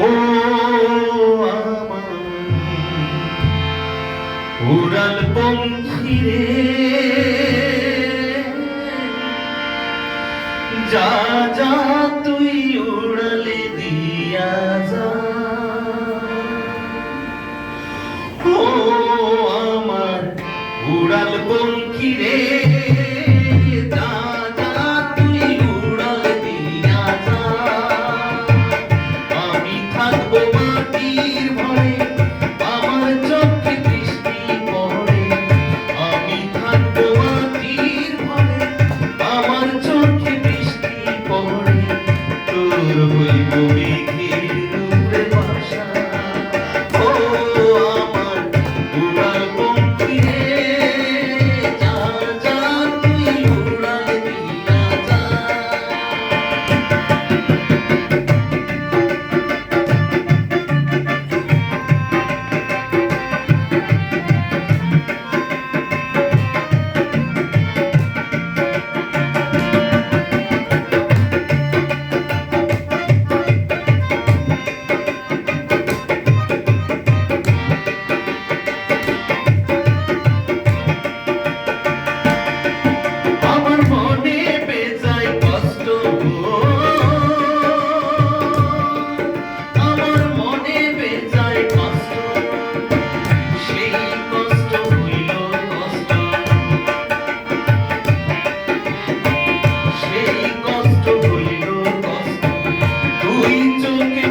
ও আমার উড়াল পঙ্খী রে, যা যা তুই উড়ালে দিয়া যা। ও আমার উড়াল পঙ্খী রে, যা যা তুই উড়াল দিয়া যা। আমি থাকবো মাটির ভরে, আমার চোখে বৃষ্টি পড়ে। আমি থাকবো মাটির ভরে, আমার চোখে বৃষ্টি পড়ে। তোর হইব মেঘের উপরে বাসা। ও আমার উড়াল পঙ্খী রে, যা যা তুই উড়াল দিয়া যা। আমার মনে বেজায় কষ্ট, আমার মনে বেজায় কষ্ট, সেই কষ্ট হইল কষ্ট, সেই কষ্ট হইল কষ্ট। তুই চোখে